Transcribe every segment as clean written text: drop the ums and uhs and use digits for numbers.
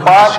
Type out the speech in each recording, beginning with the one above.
5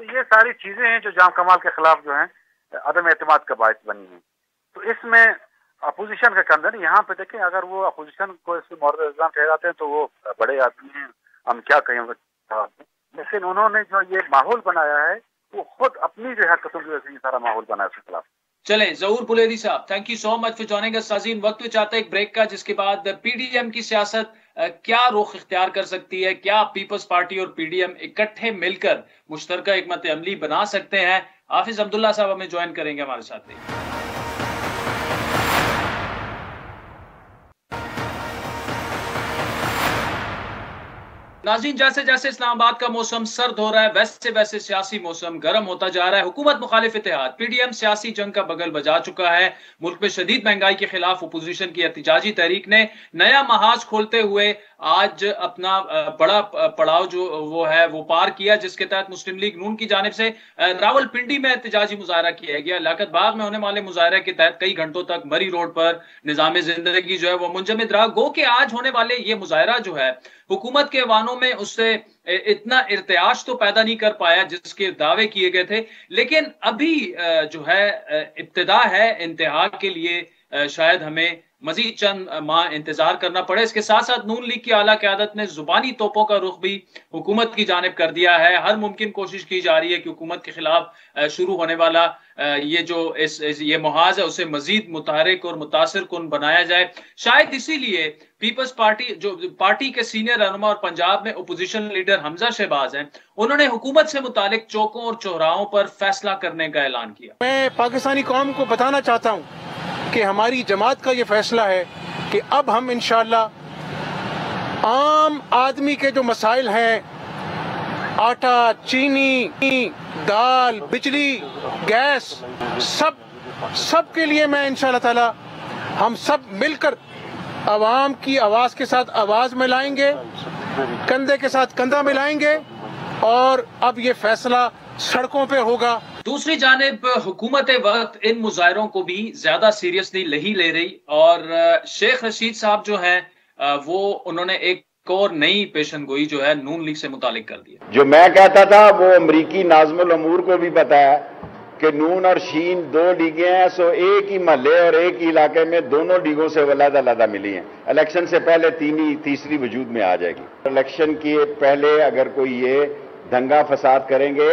تو یہ ساری چیزیں ہیں جو جام کمال کے خلاف جو ہیں عدم اعتماد کا باعث بنی ہیں. تو اس میں اپوزیشن کا کم ہے. یہاں پہ دیکھیں اگر وہ اپوزیشن کو اس میں مورد الزام ٹھہراتے ہیں تو وہ بڑے آدمی ہیں, ہم کیا کہیں گے, لیکن انہوں نے جو یہ ماحول بنایا ہے وہ خود اپنی جو حرکتوں کی وجہ سے یہ سارا ماحول بنا ہے اس کے خلاف. چلیں ظہور پلیدی Sahab, thank you so much for joining us. سازین وقت چاہتا ہے ایک بریک کا, جس کے بعد پی ڈی ایم کی سیاست کیا رخ اختیار کر سکتی ہے, کیا پیپلز پارٹی اور پی ڈی ایم اکٹھے مل کر مشترکہ حکمت عملی بنا سکتے ہیں. حافظ عبداللہ صاحب ہمیں جوائن کریں گے ہمارے ساتھ. ناظرین, جیسے جیسے اسلام آباد کا موسم سرد ہو رہا ہے ویسے ویسے سیاسی موسم گرم ہوتا جا رہا ہے. حکومت مخالف اتحاد پی ڈی ایم سیاسی جنگ کا بغل بجا چکا ہے. ملک میں شدید مہنگائی کے خلاف اپوزیشن کی احتجاجی تحریک نے نیا محاذ کھولتے ہوئے آج اپنا بڑا پڑاؤ جو وہ ہے وہ پار کیا, جس کے تحت مسلم لیگ نون کی جانب سے راول پنڈی میں احتجاجی مظاہرہ کیا گیا. لیاقت باغ میں ہونے والے مظاہرے کے تحت کئی گھنٹوں تک مری روڈ پر نظام زندگی جو ہے وہ منجمد رہا. گو کہ آج ہونے والے یہ مظاہرہ جو ہے حکومت کے ایوانوں میں اس سے اتنا ارتعاش تو پیدا نہیں کر پایا جس کے دعوے کیے گئے تھے, لیکن ابھی جو ہے ابتدا ہے انتہا کے لیے. شاید ہمیں مزید چند ماہ انتظار کرنا پڑے. اس کے ساتھ ساتھ نون لیگ کی اعلیٰ قیادت نے زبانی توپوں کا رخ بھی حکومت کی جانب کر دیا ہے. ہر ممکن کوشش کی جا رہی ہے کہ حکومت کے خلاف شروع ہونے والا یہ جو یہ محاذ ہے اسے مزید متحرک اور متاثر کن بنایا جائے. شاید اسی لیے پیپلز پارٹی جو پارٹی کے سینئر رہنما اور پنجاب میں اپوزیشن لیڈر حمزہ شہباز ہیں, انہوں نے حکومت سے متعلق چوکوں اور چوراہوں پر فیصلہ کرنے کا اعلان کیا. میں پاکستانی قوم کو بتانا چاہتا ہوں کہ ہماری جماعت کا یہ فیصلہ ہے کہ اب ہم انشاءاللہ عام آدمی کے جو مسائل ہیں, آٹا, چینی, دال, بجلی, گیس, سب کے لیے میں انشاءاللہ تعالی ہم سب مل کر عوام کی آواز کے ساتھ آواز ملائیں گے, کندھے کے ساتھ کندھا ملائیں گے, اور اب یہ فیصلہ سڑکوں پہ ہوگا. دوسری جانب حکومت وقت ان مظاہروں کو بھی زیادہ سیریسلی نہیں لے رہی, اور شیخ رشید صاحب جو ہیں وہ انہوں نے ایک اور نئی پیشن گوئی جو ہے نون لیگ سے متعلق کر دیا. جو میں کہتا تھا وہ امریکی ناظم الامور کو بھی پتا ہے کہ نون اور شین دو لیگیں ہیں, سو ایک ہی محلے اور ایک ہی علاقے میں دونوں لیگوں سے علیحدہ ملی ہیں. الیکشن سے پہلے تیسری وجود میں آ جائے گی. الیکشن کے پہلے اگر کوئی یہ دنگا فساد کریں گے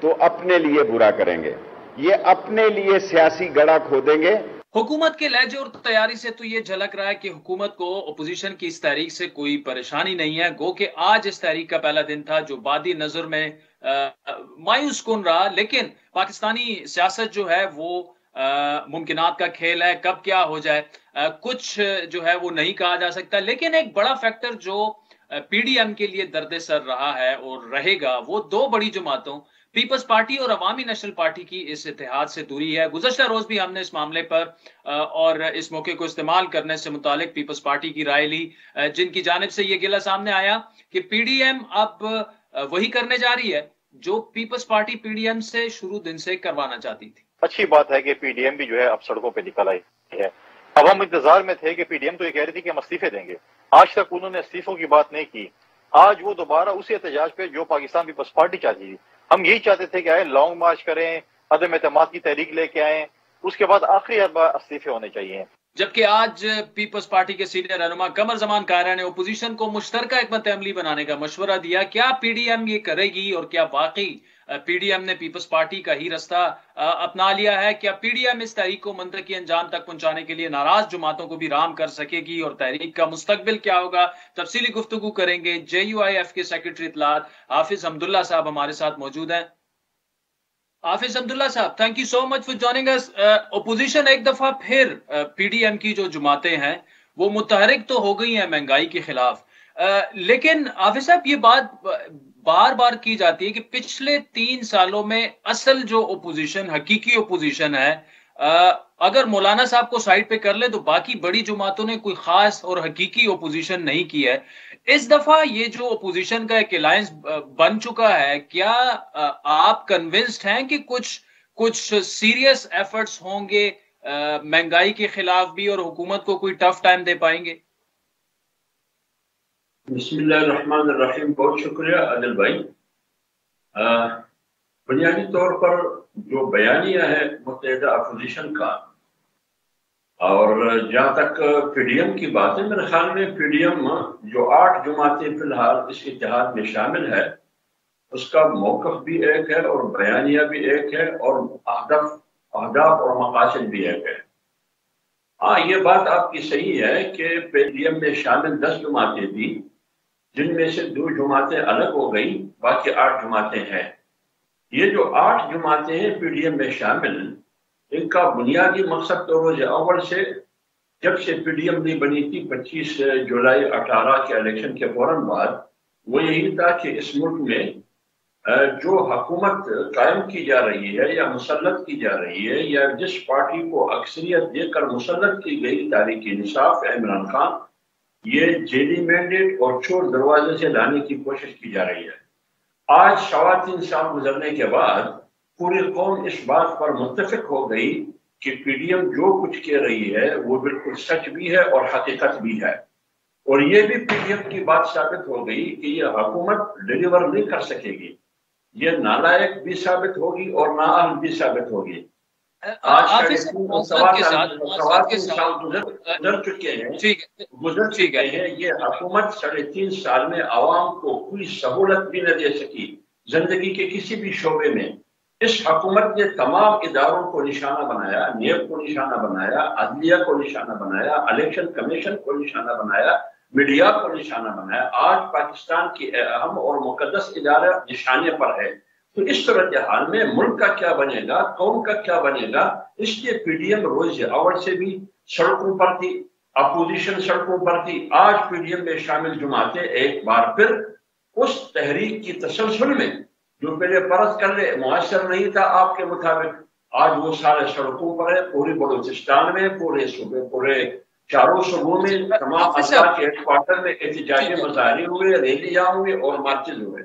تو اپنے لیے برا کریں گے, یہ اپنے لیے سیاسی گڑھا کھودیں گے. حکومت کے لہجے اور تیاری سے تو یہ جھلک رہا ہے کہ حکومت کو اپوزیشن کی اس تحریک سے کوئی پریشانی نہیں ہے. گو کہ آج اس تحریک کا پہلا دن تھا جو بادی نظر میں مایوس کن رہا, لیکن پاکستانی سیاست جو ہے وہ ممکنات کا کھیل ہے, کب کیا ہو جائے کچھ جو ہے وہ نہیں کہا جا سکتا. لیکن ایک بڑا فیکٹر جو پی ڈی ایم کے لیے درد سر رہا ہے اور رہے گا وہ دو بڑی جماعتوں پیپلز پارٹی اور عوامی نیشنل پارٹی کی اس اتحاد سے دوری ہے. گزشتہ روز بھی ہم نے اس معاملے پر اور اس موقع کو استعمال کرنے سے متعلق پیپلز پارٹی کی رائے لی, جن کی جانب سے یہ گلہ سامنے آیا کہ پی ڈی ایم اب وہی کرنے جا رہی ہے جو Peoples Party P D M سے شروع دن سے کروانا چاہتی تھی. اچھی بات ہے کہ پی ڈی ایم بھی جو ہے اب سڑکوں پہ نکل آئی ہے. اب ہم انتظار میں تھے کہ پی ڈی ایم تو یہ کہہ رہی تھی کہ ہم استعفے دیں گے, آج تک انہوں نے استعفوں کی بات نہیں کی. آج وہ دوبارہ اسی احتجاج پہ جو پاکستان پیپلز پارٹی چاہتی تھی, ہم یہی چاہتے تھے کہ آئے لانگ مارچ کریں, عدم اعتماد کی تحریک لے کے آئیں, اس کے بعد آخری استعفے ہونے چاہیے. جبکہ آج پیپلز پارٹی کے سینئر رہنما قمر زمان کائرہ نے اپوزیشن کو مشترکہ حکمت عملی بنانے کا مشورہ دیا. کیا پی ڈی ایم یہ کرے گی, اور کیا واقعی پی ڈی ایم نے پیپلز پارٹی کا ہی رستہ اپنا لیا ہے؟ کیا پی ڈی ایم اس تحریک کو منطقی انجام تک پہنچانے کے لیے ناراض جماعتوں کو بھی رام کر سکے گی, اور تحریک کا مستقبل کیا ہوگا؟ تفصیلی گفتگو کریں گے. جے یو آئی ایف کے سیکرٹری اطلاعات حافظ عبداللہ صاحب ہمارے ساتھ موجود ہیں. Hafiz Abdullah sahib, thank you so much for joining اس. اپوزیشن ایک دفعہ پھر پی ڈی ایم کی جو جماعتیں ہیں وہ متحرک تو ہو گئی ہیں مہنگائی کے خلاف, لیکن حافظ صاحب یہ بات بار بار کی جاتی ہے کہ پچھلے 3 سالوں میں اصل جو اپوزیشن حقیقی اپوزیشن ہے اگر مولانا صاحب کو سائڈ پہ کر لے تو باقی بڑی جماعتوں نے کوئی خاص اور حقیقی اپوزیشن نہیں کی ہے. اس دفعہ یہ جو اپوزیشن کا ایک الائنس بن چکا ہے, کیا آپ کنونسڈ ہیں کہ کچھ سیریس ایفرٹس ہوں گے مہنگائی کے خلاف بھی, اور حکومت کو کوئی ٹف ٹائم دے پائیں گے؟ بسم اللہ الرحمن الرحیم. بہت شکریہ عادل بھائی. بنیادی طور پر جو بیانیہ ہے متحدہ اپوزیشن کا، اور جہاں تک پی ڈی ایم کی بات ہے، میرے خیال میں پی ڈی ایم جو 8 جماعتیں فی الحال اس اتحاد میں شامل ہے، اس کا موقف بھی ایک ہے اور بیانیہ بھی ایک ہے اور اہداف اور مقاصد بھی ایک ہے۔ ہاں، یہ بات آپ کی صحیح ہے کہ پی ڈی ایم میں شامل 10 جماعتیں تھیں، جن میں سے 2 جماعتیں الگ ہو گئی، باقی 8 جماعتیں ہیں۔ یہ جو 8 جماعتیں ہیں پی ڈی ایم میں شامل، ان کا بنیادی مقصد تو روز اول سے، جب سے پی ڈی ایم نہیں بنی تھی 25 جولائی 18 کے الیکشن کے فوراً بعد، وہ یہی تھا کہ اس ملک میں جو حکومت قائم کی جا رہی ہے یا مسلط کی جا رہی ہے، یا جس پارٹی کو اکثریت دے کر مسلط کی گئی تحریک انصاف عمران خان، یہ جیلی مینڈیٹ اور چور دروازے سے لانے کی کوشش کی جا رہی ہے۔ آج 3.25 سال گزرنے کے بعد پوری قوم اس بات پر متفق ہو گئی کہ پی ڈی ایم جو کچھ کہہ رہی ہے وہ بالکل سچ بھی ہے اور حقیقت بھی ہے، اور یہ بھی پی ڈی ایم کی بات ثابت ہو گئی کہ یہ حکومت ڈیلیور نہیں کر سکے گی، یہ نالائق بھی ثابت ہوگی اور نااہل بھی ثابت ہوگی۔ آج گزر چکے ہیں، یہ حکومت 3.5 سال میں عوام کو کوئی سہولت بھی نہ دے سکی زندگی کے کسی بھی شعبے میں۔ اس حکومت نے تمام اداروں کو نشانہ بنایا، نیب کو نشانہ بنایا، عدلیہ کو نشانہ بنایا، الیکشن کمیشن کو نشانہ بنایا، میڈیا کو نشانہ بنایا۔ آج پاکستان کی اہم اور مقدس ادارہ نشانے پر ہے۔ تو اس صورتحال میں ملک کا کیا بنے گا، قوم کا کیا بنے گا، اس لیے پی ڈی ایم روز اول سے بھی سڑکوں پر تھی، اپوزیشن سڑکوں پر تھی۔ آج پی ڈی ایم میں شامل جماعتیں ایک بار پھر اس تحریک کی تسلسل میں جو پہلے فرض کر لے مؤثر نہیں تھا آپ کے مطابق، آج وہ سارے سڑکوں پر ہے، پوری بلوچستان میں، پورے صوبے، پورے چاروں صوبوں میں، تمام اضلاع کے ہیڈ کوارٹر میں احتجاجی مظاہرے ہوئے، ریلیاں ہوئے اور مارچز ہوئے۔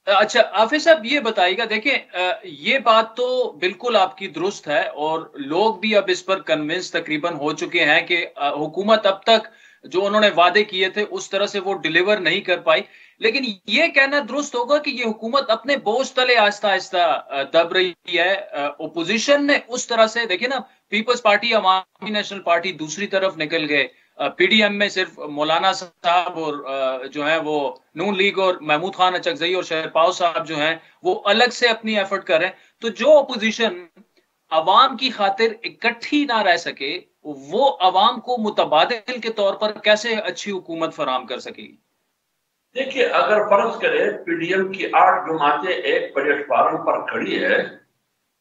اچھا حافظ صاحب، یہ بتائیے گا، دیکھیں یہ بات تو بالکل آپ کی درست ہے اور لوگ بھی اب اس پر کنونس تقریباً ہو چکے ہیں کہ حکومت اب تک جو انہوں نے وعدے کیے تھے اس طرح سے وہ ڈیلیور نہیں کر پائی، لیکن یہ کہنا درست ہوگا کہ یہ حکومت اپنے بوجھ تلے آہستہ آہستہ دب رہی ہے۔ اپوزیشن نے اس طرح سے، دیکھیں نا، پیپلز پارٹی، عوامی نیشنل پارٹی دوسری طرف نکل گئے، پی ڈی ایم میں صرف مولانا صاحب اور جو ہیں وہ نون لیگ اور محمود خان اچکزئی اور شہرپاؤ صاحب جو ہیں وہ الگ سے اپنی ایفرٹ کر رہے ہیں۔ تو جو اپوزیشن عوام کی خاطر اکٹھی نہ رہ سکے، وہ عوام کو متبادل کے طور پر کیسے اچھی حکومت فراہم کر سکے گی؟ دیکھیے، اگر فرض کرے پی ڈی ایم کی 8 جماعتیں ایک پلیٹ فارم پر کھڑی ہے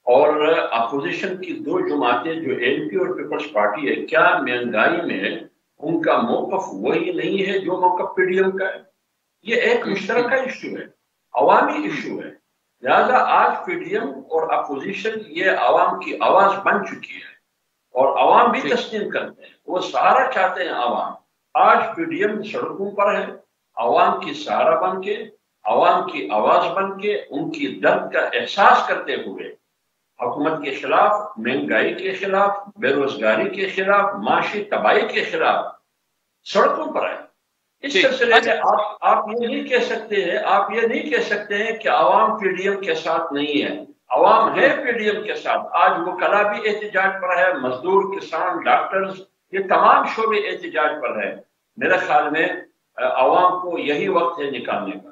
اور اپوزیشن کی 2 جماعتیں جو این پی اور پیپلز پارٹی ہے، کیا مہنگائی میں ان کا موقف وہی نہیں ہے جو موقف پی ڈی ایم کا ہے؟ یہ ایک مشترکہ ایشو ہے، عوامی ایشو ہے، لہذا آج پی ڈی ایم اور اپوزیشن یہ عوام کی آواز بن چکی ہے اور عوام بھی تسلیم کرتے ہیں، وہ سہارا چاہتے ہیں عوام۔ آج پی ڈی ایم سڑکوں پر ہے، عوام کی سہارا بن کے، عوام کی آواز بن کے، ان کی درد کا احساس کرتے ہوئے حکومت کے خلاف، مہنگائی کے خلاف، بے روزگاری کے خلاف، معاشی تباہی کے خلاف سڑکوں پر ہے۔ اس سلسلے میں آپ یہ نہیں کہہ سکتے ہیں کہ عوام پی ڈی ایم کے ساتھ نہیں ہے، عوام ہے پی ڈی ایم کے ساتھ۔ آج وکلاء بھی احتجاج پر ہے، مزدور، کسان، ڈاکٹرز، یہ تمام شعبے احتجاج پر ہے۔ میرے خیال میں عوام کو یہی وقت ہے نکالنے کا۔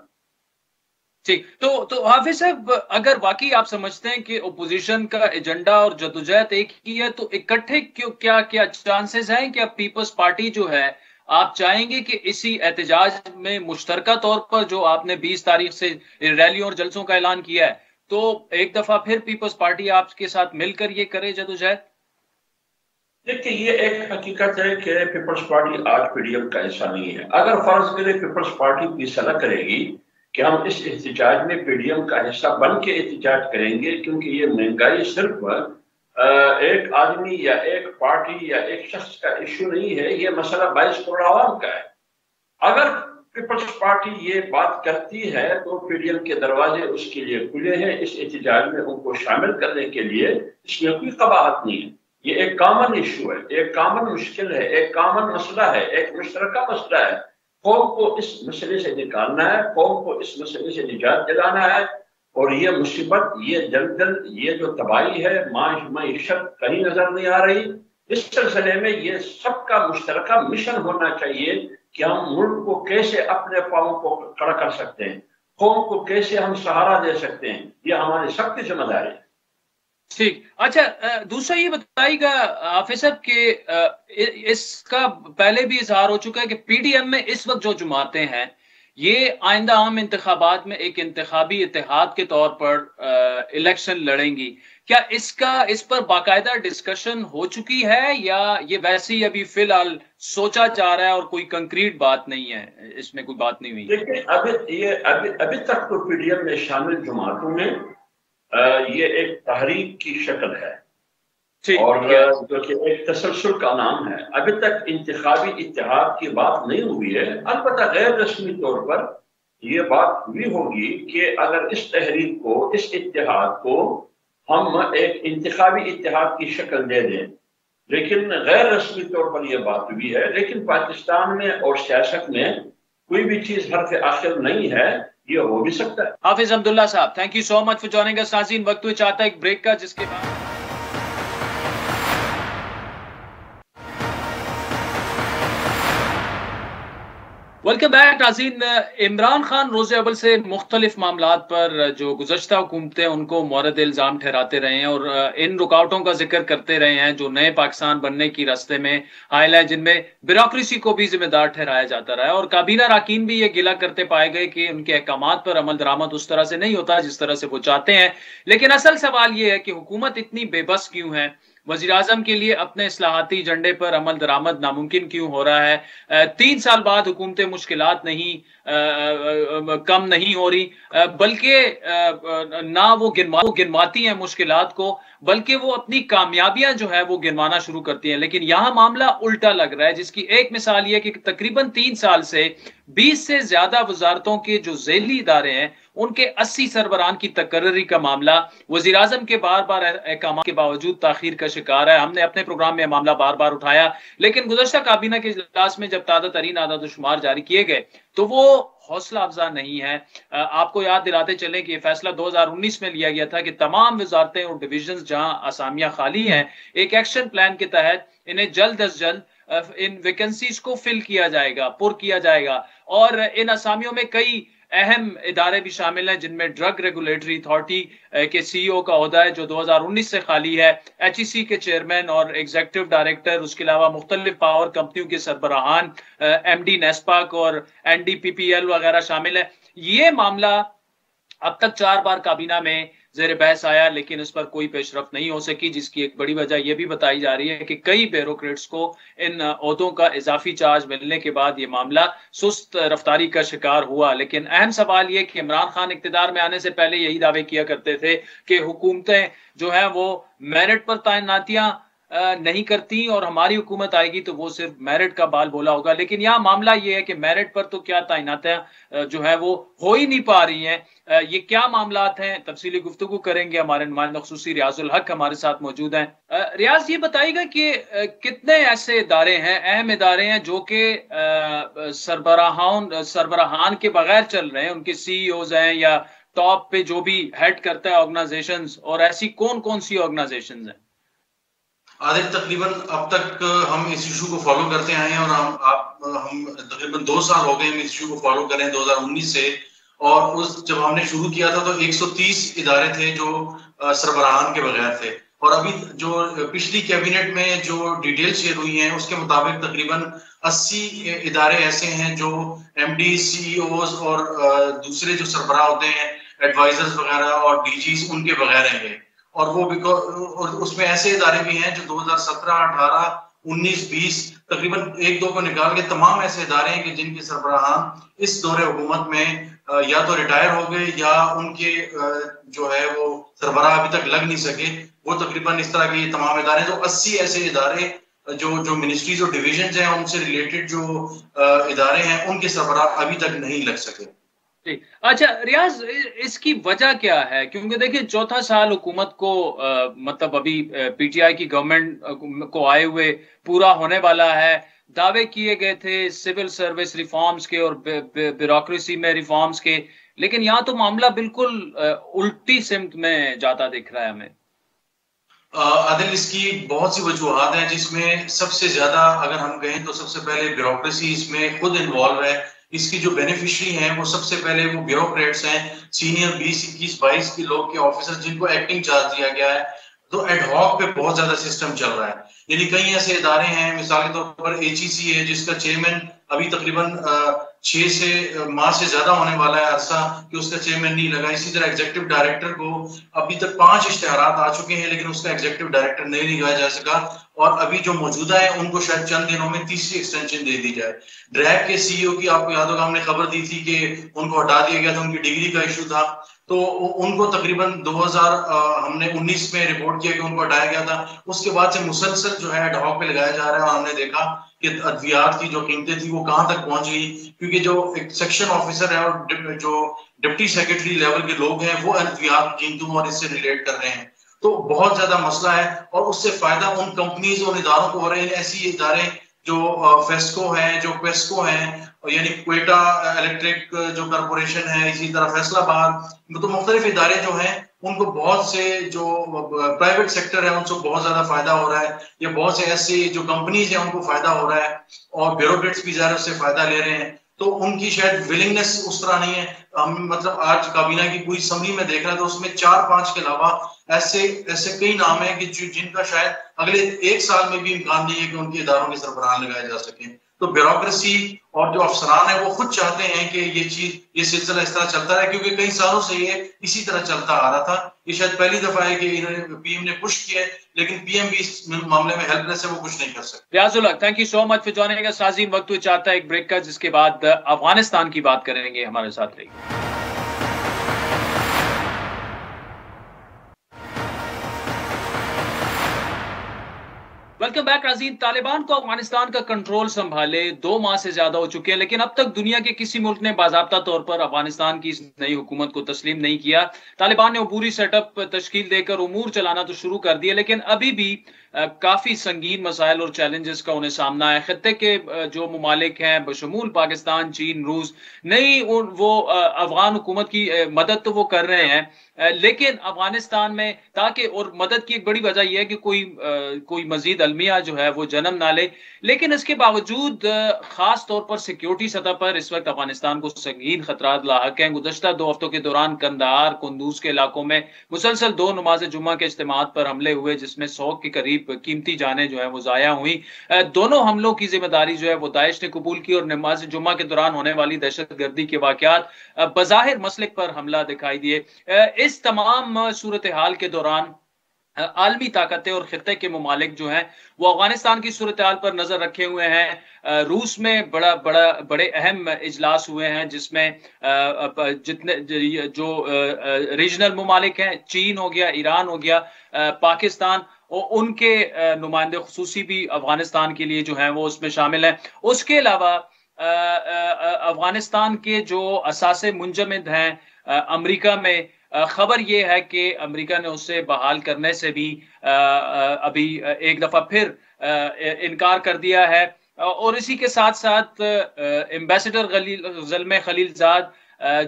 ٹھیک، تو حافظ صاحب، اگر واقعی آپ سمجھتے ہیں کہ اپوزیشن کا ایجنڈا اور جدوجہد ایک ہی ہے، تو اکٹھے کیا چانسز ہیں کہ اب پیپلز پارٹی جو ہے، آپ چاہیں گے کہ اسی احتجاج میں مشترکہ طور پر جو آپ نے 20 تاریخ سے ریلیوں اور جلسوں کا اعلان کیا ہے، تو ایک دفعہ پھر پیپلز پارٹی آپ کے ساتھ مل کر یہ کرے جدوجہد؟ دیکھیں، یہ ایک حقیقت ہے کہ پیپلز پارٹی آج پی ڈی ایم کا حصہ نہیں ہے۔ اگر فرض کرے پیپلز پارٹی فیصلہ کرے گی کہ ہم اس احتجاج میں پی ڈی ایم کا حصہ بن کے احتجاج کریں گے، کیونکہ یہ مہنگائی صرف ایک آدمی یا ایک پارٹی یا ایک شخص کا ایشو نہیں ہے، یہ مسئلہ 22 کروڑ عوام کا ہے۔ اگر پیپلز پارٹی یہ بات کرتی ہے تو پی ڈی ایم کے دروازے اس کے لیے کھلے ہیں، اس احتجاج میں ان کو شامل کرنے کے لیے۔ اس میں کوئی قباحت نہیں ہے، یہ ایک کامن ایشو ہے، ایک کامن مشکل ہے، ایک کامن مسئلہ ہے، ایک مشترکہ مسئلہ ہے۔ قوم کو اس مسئلے سے نکالنا ہے، قوم کو اس مسئلے سے نجات دلانا ہے، اور یہ مصیبت، یہ جلجل، یہ جو تباہی ہے، معیشت کہیں نظر نہیں آ رہی. اس سلسلے میں یہ سب کا مشترکہ مشن ہونا چاہیے کہ ہم ملک کو کیسے اپنے پاؤں کو کھڑا کر سکتے ہیں، قوم کو کیسے ہم سہارا دے سکتے ہیں. یہ ہماری سب کی ذمہ داری ہے. ٹھیک. اچھا، دوسرا یہ بتائیے گا حافظ صاحب کہ اس کا پہلے بھی اظہار ہو چکا ہے کہ پی ڈی ایم میں اس وقت جو جماعتیں ہیں یہ آئندہ عام انتخابات میں ایک انتخابی اتحاد کے طور پر الیکشن لڑیں گی. کیا اس پر باقاعدہ ڈسکشن ہو چکی ہے یا یہ ویسے ہی ابھی فی الحال سوچا جا رہا ہے اور کوئی کنکریٹ بات نہیں ہے، اس میں کوئی بات نہیں ہوئی؟ دیکھیں، ابھی تک تو پی ڈی ایم میں شامل جماعتوں میں یہ ایک تحریک کی شکل ہے اور جو کہ ایک تسلسل کا نام ہے. ابھی تک انتخابی اتحاد کی بات نہیں ہوئی ہے. البتہ غیر رسمی طور پر یہ بات ہوئی ہوگی کہ اگر اس تحریک کو، اس اتحاد کو ہم ایک انتخابی اتحاد کی شکل دے دیں، لیکن غیر رسمی طور پر یہ بات ہوئی ہے. لیکن پاکستان میں اور سیاست میں کوئی بھی چیز حرف آخر نہیں ہے، یہ ہو بھی سکتا ہے. Hafiz Hamdullah Sahab, thank you so much for joining us. ناظرین، وقت ہوئے چاہتا ہے ایک بریک کا، جس کے بعد ویلکم بیک. ناظرین، عمران خان روز اول سے مختلف معاملات پر جو گزشتہ حکومتیں ان کو مورد الزام ٹھہراتے رہے ہیں اور ان رکاوٹوں کا ذکر کرتے رہے ہیں جو نئے پاکستان بننے کی راستے میں حائل ہے، جن میں بیوروکریسی کو بھی ذمہ دار ٹھہرایا جاتا رہا ہے. اور کابینہ اراکین بھی یہ گلہ کرتے پائے گئے کہ ان کے احکامات پر عمل درآمد اس طرح سے نہیں ہوتا جس طرح سے وہ چاہتے ہیں. لیکن اصل سوال یہ ہے کہ حکومت اتنی بے بس کیوں ہے؟ وزیر اعظم کے لیے اپنے اصلاحاتی ایجنڈے پر عمل درآمد ناممکن کیوں ہو رہا ہے؟ 3 سال بعد حکومتیں مشکلات کم نہیں ہو رہی، بلکہ نہ وہ گنواتی ہیں مشکلات کو، بلکہ وہ اپنی کامیابیاں جو ہے وہ گنوانا شروع کرتی ہیں. لیکن یہاں معاملہ الٹا لگ رہا ہے، جس کی ایک مثال یہ کہ تقریباً 3 سال سے 20 سے زیادہ وزارتوں کے جو ذیلی ادارے ہیں ان کے 80 سربراہان کی تقرری کا معاملہ وزیر اعظم کے بار بار احکامات کے باوجود تاخیر کا شکار ہے. ہم نے اپنے پروگرام میں معاملہ بار بار اٹھایا، لیکن گزشتہ کابینہ کے اجلاس میں جب تازہ ترین اعداد و شمار جاری کیے گئے تو وہ حوصلہ افزا نہیں ہے. آپ کو یاد دلاتے چلیں کہ یہ فیصلہ 2019 میں لیا گیا تھا کہ تمام وزارتیں اور ڈویژنز جہاں اسامیاں خالی ہیں، ایک ایکشن پلان کے تحت انہیں جلد از جلد ان ویکنسیز کو فل کیا جائے گا، پر کیا جائے گا. اور ان اسامیوں میں کئی اہم ادارے بھی شامل ہیں، جن میں ڈرگ ریگولیٹری اتھارٹی کے سی ای او کا عہدہ ہے جو 2019 سے خالی ہے، ایچ ای سی کے چیئرمین اور ایگزیکٹو ڈائریکٹر، اس کے علاوہ مختلف پاور کمپنیوں کے سربراہان، ایم ڈی نیسپاک اور N D P P L وغیرہ شامل ہے. یہ معاملہ اب تک 4 بار کابینہ میں زیر بحث آیا، لیکن اس پر کوئی پیش رفت نہیں ہو سکی، جس کی ایک بڑی وجہ یہ بھی بتائی جا رہی ہے کہ کئی بیوروکریٹس کو ان عہدوں کا اضافی چارج ملنے کے بعد یہ معاملہ سست رفتاری کا شکار ہوا. لیکن اہم سوال یہ کہ عمران خان اقتدار میں آنے سے پہلے یہی دعوے کیا کرتے تھے کہ حکومتیں جو ہیں وہ میرٹ پر تعیناتیاں نہیں کرتی اور ہماری حکومت آئے گی تو وہ صرف میرٹ کا بال بولا ہوگا. لیکن یہاں معاملہ یہ ہے کہ میرٹ پر تو کیا تعیناتیاں جو ہے وہ ہو ہی نہیں پا رہی ہیں. یہ کیا معاملات ہیں، تفصیلی گفتگو کریں گے. ہمارے نمائندہ خصوصی ریاض الحق ہمارے ساتھ موجود ہیں. ریاض، یہ بتائیے گا کہ کتنے ایسے ادارے ہیں، اہم ادارے ہیں جو کہ سربراہان کے بغیر چل رہے ہیں، ان کے سی ای اوز ہیں یا ٹاپ پہ جو بھی ہیڈ کرتا ہے آرگنائزیشنز، اور ایسی کون کون سی آرگنائزیشنز ہیں؟ عادل، تقریباً اب تک ہم اس ایشو کو فالو کرتے آئے ہیں اور ہم تقریباً 2 سال ہو گئے ہم اس ایشو کو فالو کریں 2019 سے. اور جب ہم نے شروع کیا تھا تو 130 ادارے تھے جو سربراہان کے بغیر تھے، اور ابھی جو پچھلی کیبنٹ میں جو ڈیٹیل شیئر ہوئی ہیں اس کے مطابق تقریباً 80 ادارے ایسے ہیں جو ایم ڈی، سی ای اوز اور دوسرے جو سربراہ ہوتے ہیں، ایڈوائزرز وغیرہ اور ڈی جیز، ان کے بغیر ہیں یہ. اور وہ اور اس میں ایسے ادارے بھی ہیں جو 2017، 18، 19، 20 تقریباً 1-2 کو نکال کے تمام ایسے ادارے ہیں کہ جن کے سربراہان اس دور حکومت میں یا تو ریٹائر ہو گئے یا ان کے جو ہے وہ سربراہ ابھی تک لگ نہیں سکے. وہ تقریباً اس طرح کے یہ تمام ادارے ہیں. تو 80 ایسے ادارے جو منسٹریز اور ڈویژنز ہیں ان سے ریلیٹڈ جو ادارے ہیں ان کے سربراہ ابھی تک نہیں لگ سکے. اچھا ریاض، اس کی وجہ کیا ہے؟ کیونکہ دیکھیں 4تھا سال حکومت کو مطلب ابھی پی ٹی آئی کی گورنمنٹ کو آئے ہوئے پورا ہونے والا ہے. دعوے کیے گئے تھے سول سروس ریفارمز کے اور بیوروکریسی میں ریفارمز کے، لیکن یہاں تو معاملہ بالکل الٹی سمت میں جاتا دکھ رہا ہے ہمیں۔ عادل، اس کی بہت سی وجوہات ہیں، جس میں سب سے زیادہ اگر ہم کہیں تو سب سے پہلے بیوروکریسی اس میں خود انوالو ہے۔ اس کی جو بینیفیشری ہیں وہ سب سے پہلے وہ بیوروکریٹس ہیں، سینئر 20 21 22 کے لوگ کے آفیسر جن کو ایکٹنگ چارج دیا گیا ہے، تو ایڈ ہاک پہ بہت زیادہ سسٹم چل رہا ہے۔ یعنی کئی ایسے ادارے ہیں، مثال کے طور پر HEC ہے جس کا چیئرمین ابھی تقریباً 6 ماہ سے زیادہ ہونے والا ہے عرصہ کہ اس کا چیئرمین نہیں لگا۔ اسی طرح ایگزیکٹو ڈائریکٹر کو ابھی تک 5 اشتہارات آ چکے ہیں لیکن اس کا ایگزیکٹو ڈائریکٹر نہیں لگایا جا سکا، اور ابھی جو موجودہ ہے ان کو شاید چند دنوں میں تیسری ایکسٹینشن دے دی جائے۔ ڈریگ کے CEO کی آپ کو یاد ہوگا ہم نے خبر دی تھی کہ ان کو ہٹا دیا گیا تھا، ان کی ڈگری کا ایشو تھا، تو ان کو تقریباً 2019 میں رپورٹ کیا کہ ان کو ہٹایا گیا تھا۔ اس کے بعد سے مسلسل جو ہے ایڈ ہاک پہ لگایا جا رہا ہے، اور ہم نے دیکھا کہ ادویات کی جو قیمتیں تھی وہ کہاں تک پہنچ گئی، کیونکہ جو ایک سیکشن آفیسر ہے اور جو ڈپٹی سیکرٹری لیول کے لوگ ہیں وہ ادویات قیمتوں اور اس سے ریلیٹ کر رہے ہیں۔ تو بہت زیادہ مسئلہ ہے، اور اس سے فائدہ ان کمپنیز اور اداروں کو ہو رہے ہیں۔ ایسی ادارے جو فیسکو ہیں، جو کویسکو ہیں، یعنی کوئٹہ الیکٹرک جو کارپوریشن ہے، اسی طرح فیصل آباد، تو مختلف ادارے جو ہیں ان کو بہت سے جو پرائیویٹ سیکٹر ہے ان سے بہت زیادہ فائدہ ہو رہا ہے، یا بہت سے ایسے جو کمپنیز ہیں ان کو فائدہ ہو رہا ہے، اور بیوروکریٹس بھی ظاہر سے فائدہ لے رہے ہیں۔ تو ان کی شاید ولنگنس اس طرح نہیں ہے۔ ہم مطلب آج کابینہ کی پوری اسمبلی میں دیکھ رہے ہیں تو اس میں 4-5 کے علاوہ ایسے کئی نام ہیں کہ جن کا شاید اگلے 1 سال میں بھی امکان نہیں ہے کہ ان کے اداروں کے سربراہ لگائے جا سکیں۔ تو بیوروکریسی اور جو افسران ہیں وہ خود چاہتے ہیں کہ یہ سلسلہ اس طرح چلتا رہے، کیونکہ کئی سالوں سے یہ اسی طرح چلتا آ رہا تھا۔ یہ شاید پہلی دفعہ ہے کہ PM نے پش کیا ہے، لیکن PM بھی اس معاملے میں ہیلپ لیس ہے، وہ کچھ نہیں کر سکتے۔ Riaz ul Haq, thank you so much for joining us. عظیم وقت چاہتا ہے ایک بریک کا، جس کے بعد افغانستان کی بات کریں گے۔ ہمارے ساتھ رہیے۔ ویلکم بیک ناظرین۔ طالبان کو افغانستان کا کنٹرول سنبھالے 2 ماہ سے زیادہ ہو چکے ہیں، لیکن اب تک دنیا کے کسی ملک نے باضابطہ طور پر افغانستان کی اس نئی حکومت کو تسلیم نہیں کیا۔ طالبان نے عبوری سیٹ اپ تشکیل دے کر امور چلانا تو شروع کر دیا، لیکن ابھی بھی کافی سنگین مسائل اور چیلنجز کا انہیں سامنا ہے۔ خطے کے جو ممالک ہیں بشمول پاکستان، چین، روس، نہیں وہ افغان حکومت کی مدد تو وہ کر رہے ہیں، لیکن افغانستان میں تاکہ، اور مدد کی ایک بڑی وجہ یہ ہے کہ کوئی مزید المیہ جو ہے وہ جنم نہ لے، لیکن اس کے باوجود خاص طور پر سیکیورٹی سطح پر اس وقت افغانستان کو سنگین خطرات لاحق ہیں۔ گزشتہ 2 ہفتوں کے دوران قندھار، قندوز کے علاقوں میں مسلسل 2 نماز جمعہ کے اجتماعات پر حملے ہوئے، جس میں 100 کے قریب قیمتی جانیں جو ہیں وہ ضائع ہوئی۔ دونوں حملوں کی ذمہ داری جو ہے وہ داعش نے قبول کی، اور نماز جمعہ کے دوران ہونے والی دہشت گردی کے واقعات بظاہر مسلک پر حملہ دکھائی دیے۔ اس تمام صورتحال کے دوران عالمی طاقتیں اور خطے کے ممالک جو ہیں وہ افغانستان کی صورتحال پر نظر رکھے ہوئے ہیں۔ روس میں بڑے اہم اجلاس ہوئے ہیں، جس میں جتنے جو ریجنل ممالک ہیں، چین ہو گیا، ایران ہو گیا، پاکستان، اور ان کے نمائندے خصوصی بھی افغانستان کے لیے جو ہیں وہ اس میں شامل ہیں۔ اس کے علاوہ افغانستان کے جو اثاثے منجمد ہیں امریکہ میں، خبر یہ ہے کہ امریکہ نے اسے بحال کرنے سے بھی ابھی ایک دفعہ پھر انکار کر دیا ہے، اور اسی کے ساتھ ساتھ ایمبیسڈر زلمے خلیل زاد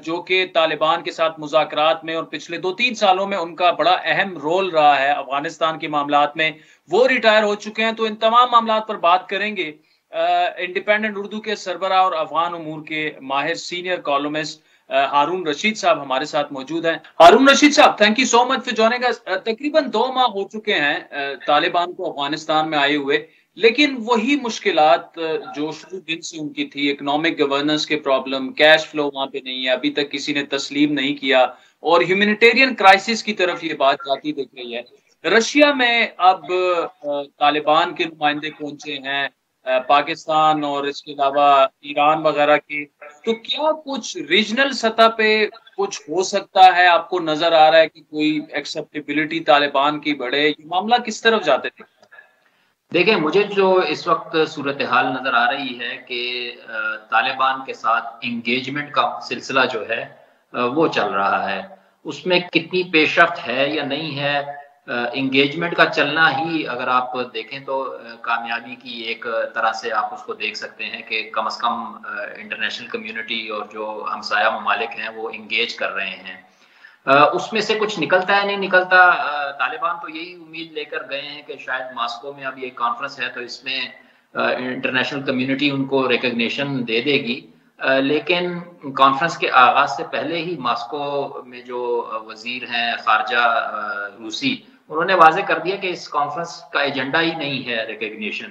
جو کہ طالبان کے ساتھ مذاکرات میں اور پچھلے 2-3 سالوں میں ان کا بڑا اہم رول رہا ہے افغانستان کے معاملات میں، وہ ریٹائر ہو چکے ہیں۔ تو ان تمام معاملات پر بات کریں گے۔ انڈیپینڈنٹ اردو کے سربراہ اور افغان امور کے ماہر سینئر کالمسٹ ہارون رشید صاحب ہمارے ساتھ موجود ہیں۔ Haroon Rasheed Sahab, thank you so much for joining us. تقریباً 2 ماہ ہو چکے ہیں طالبان کو افغانستان میں آئے ہوئے، لیکن وہی مشکلات جو شروع دن سے ان کی تھی، اکنامک گورننس کے پرابلم، کیش فلو وہاں پہ نہیں ہے، ابھی تک کسی نے تسلیم نہیں کیا، اور ہیومینیٹیرین کرائسس کی طرف یہ بات جاتی دکھ رہی ہے۔ رشیا میں اب طالبان کے نمائندے پہنچے ہیں، پاکستان اور اس کے علاوہ ایران وغیرہ کے، تو کیا کچھ ریجنل سطح پہ کچھ ہو سکتا ہے؟ آپ کو نظر آ رہا ہے کہ کوئی ایکسیپٹیبلٹی طالبان کی بڑھے؟ یہ معاملہ کس طرف جاتے تھے؟ دیکھیں، مجھے جو اس وقت صورتحال نظر آ رہی ہے کہ طالبان کے ساتھ انگیجمنٹ کا سلسلہ جو ہے وہ چل رہا ہے، اس میں کتنی پیش رفت ہے یا نہیں ہے انگیجمنٹ کا چلنا ہی اگر آپ دیکھیں تو کامیابی کی ایک طرح سے آپ اس کو دیکھ سکتے ہیں کہ کم از کم انٹرنیشنل کمیونٹی اور جو ہمسایہ ممالک ہیں وہ انگیج کر رہے ہیں. اس میں سے کچھ نکلتا ہے نہیں نکلتا. طالبان تو یہی امید لے کر گئے ہیں کہ شاید ماسکو میں اب یہ کانفرنس ہے تو اس میں انٹرنیشنل کمیونٹی ان کو ریکگنیشن دے دے گی. لیکن کانفرنس کے آغاز سے پہلے ہی ماسکو میں جو وزیر ہیں خارجہ روسی, انہوں نے واضح کر دیا کہ اس کانفرنس کا ایجنڈا ہی نہیں ہے ریکگنیشن.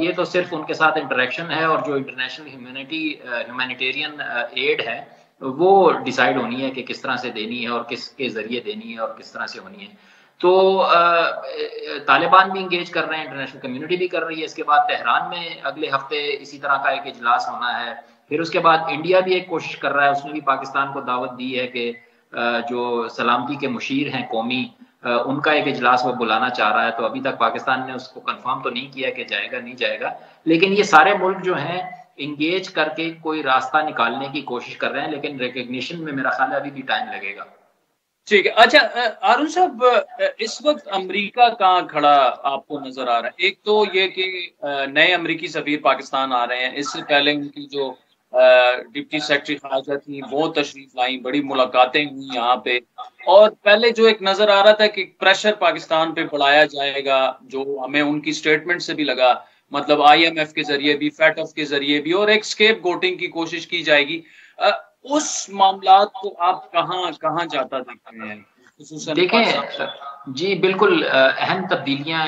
یہ تو صرف ان کے ساتھ انٹریکشن ہے اور جو انٹرنیشنل ہیومینیٹیرین ایڈ ہے وہ ڈیسائیڈ ہونی ہے کہ کس طرح سے دینی ہے اور کس کے ذریعے دینی ہے اور کس طرح سے ہونی ہے. تو طالبان بھی انگیج کر رہے ہیں, انٹرنیشنل کمیونٹی بھی کر رہی ہے. اس کے بعد تہران میں اگلے ہفتے اسی طرح کا ایک اجلاس ہونا ہے. پھر اس کے بعد انڈیا بھی ایک کوشش کر رہا ہے, اس نے بھی پاکستان کو دعوت دی ہے کہ جو سلامتی کے مشیر ہیں قومی, ان کا ایک اجلاس وہ بلانا چاہ رہا ہے. تو ابھی تک پاکستان نے اس کو کنفرم تو نہیں کیا کہ جائے گا نہیں جائے گا, لیکن یہ سارے ملک جو ہیں انگیج کر کے کوئی راستہ نکالنے کی کوشش کر رہے ہیں. لیکن ریکگنیشن میں میرا خیال ہے ابھی بھی ٹائم لگے گا. ٹھیک ہے. اچھا ہارون صاحب, اس وقت امریکہ کہاں کھڑا آپ کو نظر آ رہا ہے؟ ایک تو یہ کہ نئے امریکی سفیر پاکستان آ رہے ہیں, اس سے پہلے ان کی جو ڈپٹی سیکرٹری خارجہ تھی وہ تشریف لائیں, بڑی ملاقاتیں ہوئی یہاں پہ, اور پہلے جو ایک نظر آ رہا تھا کہ پریشر پاکستان پہ بڑھایا جائے گا, جو ہمیں ان کی سٹیٹمنٹ سے بھی لگا, مطلب IMF کے ذریعے بھی, FATF کے ذریعے بھی, اور ایک اسکیپ گوٹنگ کی کوشش کی جائے گی. اس معاملات کو آپ کہاں جاتا دیکھتے ہیں؟ دیکھیں جی بالکل اہم تبدیلیاں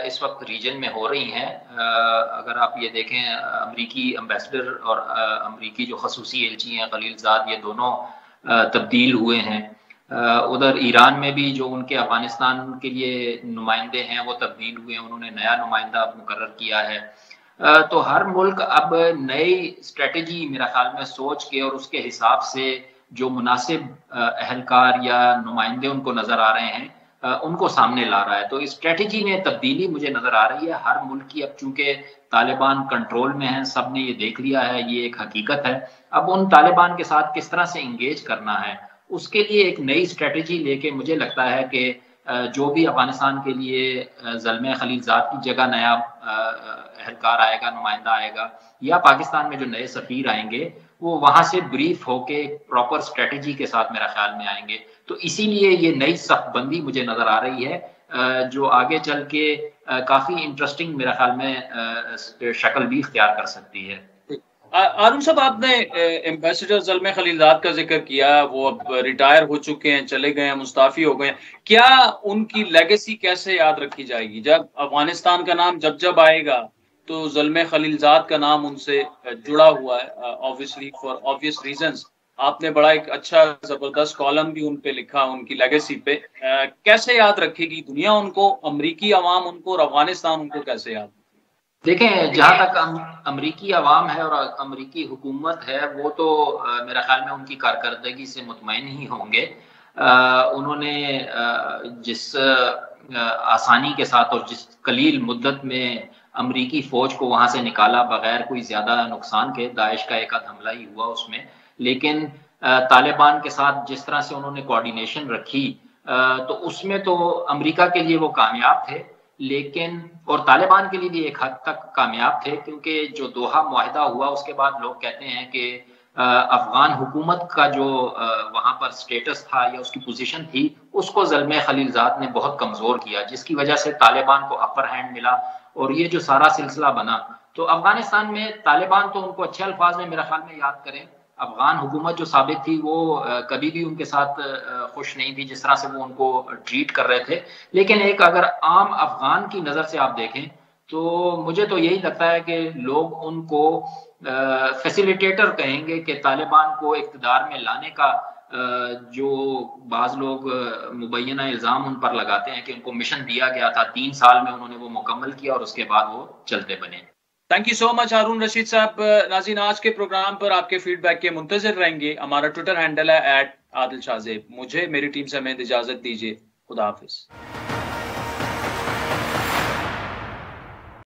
اس وقت ریجن میں ہو رہی ہیں. اگر آپ یہ دیکھیں امریکی امبیسڈر اور امریکی جو خصوصی ایلچی ہیں خلیل زاد, یہ دونوں تبدیل ہوئے ہیں. ادھر ایران میں بھی جو ان کے افغانستان کے لیے نمائندے ہیں وہ تبدیل ہوئے ہیں, انہوں نے نیا نمائندہ مقرر کیا ہے. تو ہر ملک اب نئی اسٹریٹجی میرا خیال میں سوچ کے اور اس کے حساب سے جو مناسب اہلکار یا نمائندے ان کو نظر آ رہے ہیں ان کو سامنے لا رہا ہے. تو اسٹریٹجی میں تبدیلی مجھے نظر آ رہی ہے ہر ملک کی. اب چونکہ طالبان کنٹرول میں ہیں, سب نے یہ دیکھ لیا ہے, یہ ایک حقیقت ہے. اب ان طالبان کے ساتھ کس طرح سے انگیج کرنا ہے اس کے لیے ایک نئی اسٹریٹجی لے کے مجھے لگتا ہے کہ جو بھی افغانستان کے لیے زلمے خلیل زاد کی جگہ نیا اہلکار آئے گا, نمائندہ آئے گا, یا پاکستان میں جو نئے سفیر آئیں گے وہ وہاں سے بریف ہو کے پراپر اسٹریٹجی کے ساتھ میرا خیال میں آئیں گے. تو اسی لیے یہ نئی صف بندی مجھے نظر آ رہی ہے جو آگے چل کے کافی انٹرسٹنگ میرا خیال میں شکل بھی اختیار کر سکتی ہے. ہارون صاحب, آپ نے ایمبیسڈر زلمے خلیل زاد کا ذکر کیا, وہ اب ریٹائر ہو چکے ہیں, چلے گئے ہیں, مستعفی ہو گئے ہیں. کیا ان کی لیگیسی کیسے یاد رکھی جائے گی؟ جب افغانستان کا نام جب آئے گا تو زلمے خلیل زاد کا نام ان سے جڑا ہوا ہے, obviously for obvious reasons. آپ نے بڑا ایک اچھا زبردست کالم بھی ان پہ لکھا, ان کی لیگیسی پہ. کیسے یاد رکھے گی دنیا ان کو, امریکی عوام ان کو, اور افغانستان ان کو کیسے یاد؟ دیکھیں جہاں تک امریکی عوام ہے اور امریکی حکومت ہے وہ تو میرا خیال میں ان کی کارکردگی سے مطمئن ہی ہوں گے. انہوں نے جس آسانی کے ساتھ اور جس قلیل مدت میں امریکی فوج کو وہاں سے نکالا بغیر کوئی زیادہ نقصان کے, داعش کا ایک آدھ حملہ ہی ہوا اس میں, لیکن طالبان کے ساتھ جس طرح سے انہوں نے کوارڈینیشن رکھی تو اس میں تو امریکہ کے لیے وہ کامیاب تھے, لیکن اور طالبان کے لیے بھی ایک حد تک کامیاب تھے, کیونکہ جو دوحہ معاہدہ ہوا اس کے بعد لوگ کہتے ہیں کہ افغان حکومت کا جو وہاں پر سٹیٹس تھا یا اس کی پوزیشن تھی اس کو زلمے خلیل زاد نے بہت کمزور کیا, جس کی وجہ سے طالبان کو اپر ہینڈ ملا اور یہ جو سارا سلسلہ بنا. تو افغانستان میں طالبان تو ان کو اچھے الفاظ میں میرا خیال میں یاد کریں, افغان حکومت جو سابق تھی وہ کبھی بھی ان کے ساتھ خوش نہیں تھی جس طرح سے وہ ان کو ٹریٹ کر رہے تھے. لیکن ایک اگر عام افغان کی نظر سے آپ دیکھیں تو مجھے تو یہی لگتا ہے کہ لوگ ان کو فیسیلیٹیٹر کہیں گے کہ طالبان کو اقتدار میں لانے کا جو بعض لوگ مبینہ الزام ان پر لگاتے ہیں کہ ان کو مشن دیا گیا تھا, 3 سال میں انہوں نے وہ مکمل کیا اور اس کے بعد وہ چلتے بنے. تھینک یو سو مچ ہارون رشید صاحب. ناظرین آج کے پروگرام پر آپ کے فیڈ بیک کے منتظر رہیں گے. ہمارا ٹویٹر ہینڈل ہے @عادل شاہ زیب. مجھے میری ٹیم سے ہمیں اجازت دیجیے. خدا حافظ.